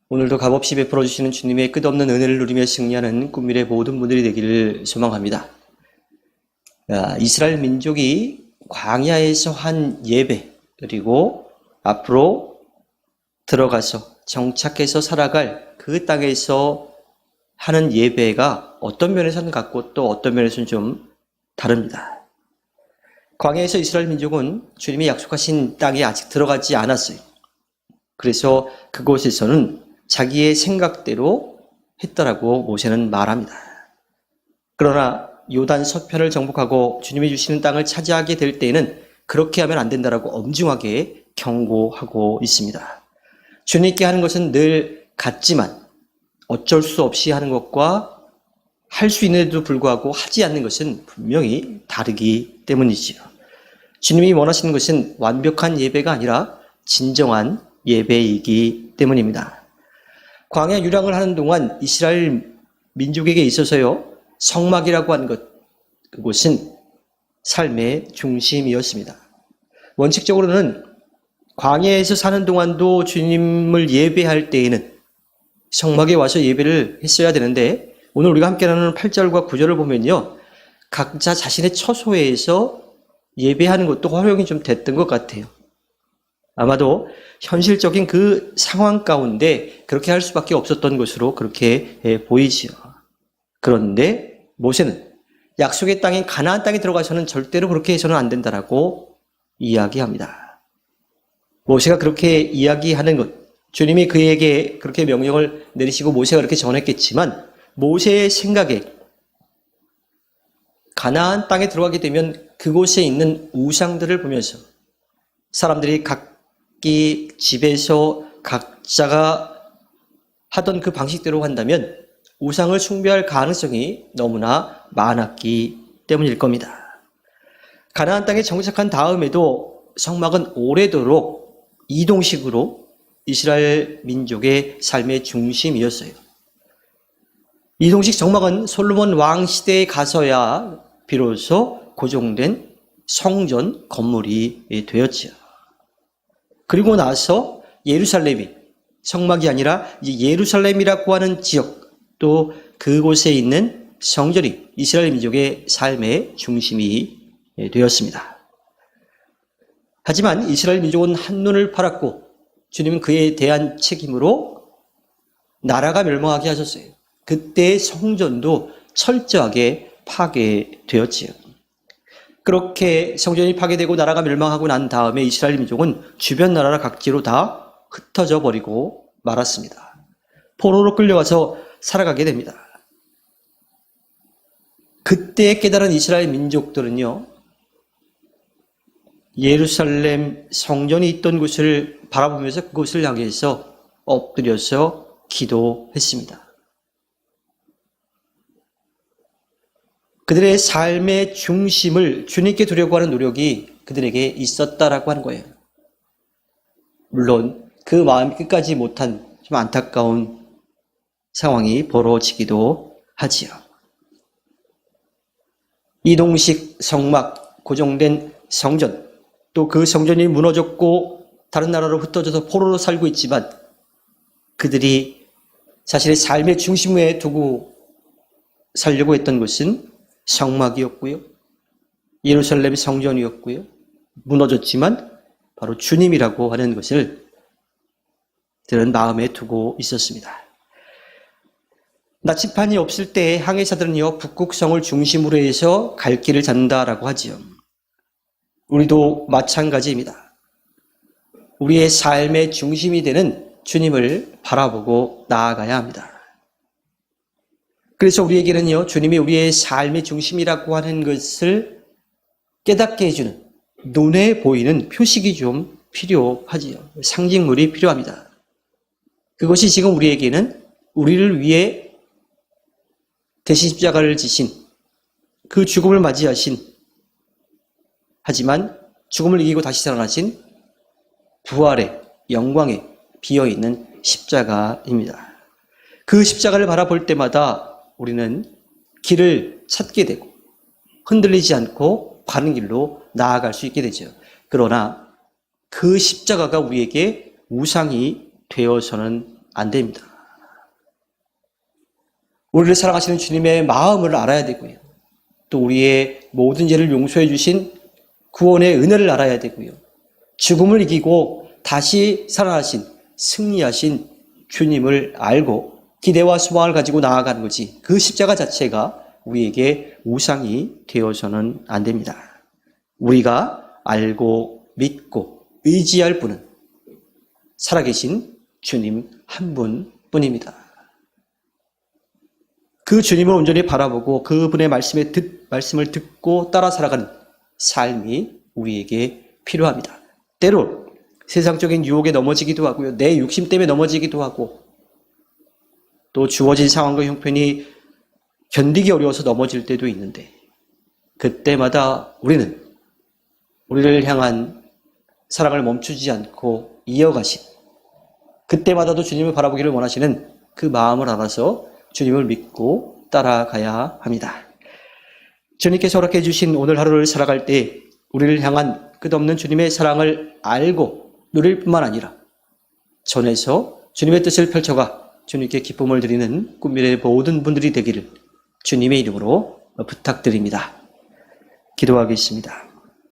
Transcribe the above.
오늘도 값없이 베풀어 주시는 주님의 끝없는 은혜를 누리며 승리하는 꿈미래 모든 분들이 되기를 소망합니다. 이스라엘 민족이 광야에서 한 예배, 그리고 앞으로 들어가서 정착해서 살아갈 그 땅에서 하는 예배가 어떤 면에서는 같고 또 어떤 면에서는 좀 다릅니다. 광야에서 이스라엘 민족은 주님이 약속하신 땅에 아직 들어가지 않았어요. 그래서 그곳에서는 자기의 생각대로 했다라고 모세는 말합니다. 그러나 요단 서편을 정복하고 주님이 주시는 땅을 차지하게 될 때에는 그렇게 하면 안 된다라고 엄중하게 경고하고 있습니다. 주님께 하는 것은 늘 같지만 어쩔 수 없이 하는 것과 할 수 있는데도 불구하고 하지 않는 것은 분명히 다르기 때문이지요. 주님이 원하시는 것은 완벽한 예배가 아니라 진정한 예배이기 때문입니다. 광야 유랑을 하는 동안 이스라엘 민족에게 있어서요, 성막이라고 하는 것, 그곳은 삶의 중심이었습니다. 원칙적으로는 광야에서 사는 동안도 주님을 예배할 때에는 성막에 와서 예배를 했어야 되는데, 오늘 우리가 함께 나누는 8절과 9절을 보면요, 각자 자신의 처소에서 예배하는 것도 활용이 좀 됐던 것 같아요. 아마도 현실적인 그 상황 가운데 그렇게 할 수밖에 없었던 것으로 그렇게 보이지요. 그런데 모세는 약속의 땅인 가나안 땅에 들어가서는 절대로 그렇게 해서는 안 된다라고 이야기합니다. 모세가 그렇게 이야기하는 것, 주님이 그에게 그렇게 명령을 내리시고 모세가 그렇게 전했겠지만, 모세의 생각에 가나안 땅에 들어가게 되면 그곳에 있는 우상들을 보면서 사람들이 각기 집에서 각자가 하던 그 방식대로 한다면 우상을 숭배할 가능성이 너무나 많았기 때문일 겁니다. 가나안 땅에 정착한 다음에도 성막은 오래도록 이동식으로 이스라엘 민족의 삶의 중심이었어요. 이동식 성막은 솔로몬 왕 시대에 가서야 비로소 고정된 성전 건물이 되었지요. 그리고 나서 예루살렘이 성막이 아니라 예루살렘이라고 하는 지역, 또 그곳에 있는 성전이 이스라엘 민족의 삶의 중심이 되었습니다. 하지만 이스라엘 민족은 한눈을 팔았고 주님은 그에 대한 책임으로 나라가 멸망하게 하셨어요. 그때의 성전도 철저하게 파괴되었지요. 그렇게 성전이 파괴되고 나라가 멸망하고 난 다음에 이스라엘 민족은 주변 나라 각지로 다 흩어져 버리고 말았습니다. 포로로 끌려가서 살아가게 됩니다. 그때 깨달은 이스라엘 민족들은요, 예루살렘 성전이 있던 곳을 바라보면서 그곳을 향해서 엎드려서 기도했습니다. 그들의 삶의 중심을 주님께 두려고 하는 노력이 그들에게 있었다라고 하는 거예요. 물론 그 마음이 끝까지 못한 좀 안타까운 상황이 벌어지기도 하지요. 이동식 성막, 고정된 성전, 또 그 성전이 무너졌고 다른 나라로 흩어져서 포로로 살고 있지만 그들이 자신의 삶의 중심에 두고 살려고 했던 것은 성막이었고요, 예루살렘 성전이었고요, 무너졌지만 바로 주님이라고 하는 것을 그들은 마음에 두고 있었습니다. 나침판이 없을 때 항해사들은요, 북극성을 중심으로 해서 갈 길을 찾는다라고 하지요. 우리도 마찬가지입니다. 우리의 삶의 중심이 되는 주님을 바라보고 나아가야 합니다. 그래서 우리에게는요, 주님이 우리의 삶의 중심이라고 하는 것을 깨닫게 해주는, 눈에 보이는 표식이 좀 필요하지요. 상징물이 필요합니다. 그것이 지금 우리에게는 우리를 위해 대신 십자가를 지신, 그 죽음을 맞이하신, 하지만 죽음을 이기고 다시 살아나신 부활의 영광에 비어있는 십자가입니다. 그 십자가를 바라볼 때마다 우리는 길을 찾게 되고 흔들리지 않고 가는 길로 나아갈 수 있게 되죠. 그러나 그 십자가가 우리에게 우상이 되어서는 안 됩니다. 우리를 사랑하시는 주님의 마음을 알아야 되고요. 또 우리의 모든 죄를 용서해 주신 구원의 은혜를 알아야 되고요. 죽음을 이기고 다시 살아나신 승리하신 주님을 알고 기대와 소망을 가지고 나아가는 거지, 그 십자가 자체가 우리에게 우상이 되어서는 안 됩니다. 우리가 알고 믿고 의지할 분은 살아계신 주님 한 분뿐입니다. 그 주님을 온전히 바라보고 그분의 말씀을 듣고 따라 살아가는 삶이 우리에게 필요합니다. 때로 세상적인 유혹에 넘어지기도 하고요. 내 욕심 때문에 넘어지기도 하고, 또 주어진 상황과 형편이 견디기 어려워서 넘어질 때도 있는데, 그때마다 우리는 우리를 향한 사랑을 멈추지 않고 이어가신, 그때마다도 주님을 바라보기를 원하시는 그 마음을 알아서 주님을 믿고 따라가야 합니다. 주님께서 허락해 주신 오늘 하루를 살아갈 때 우리를 향한 끝없는 주님의 사랑을 알고 누릴 뿐만 아니라 전에서 주님의 뜻을 펼쳐가 주님께 기쁨을 드리는 꿈미래의 모든 분들이 되기를 주님의 이름으로 부탁드립니다. 기도하겠습니다.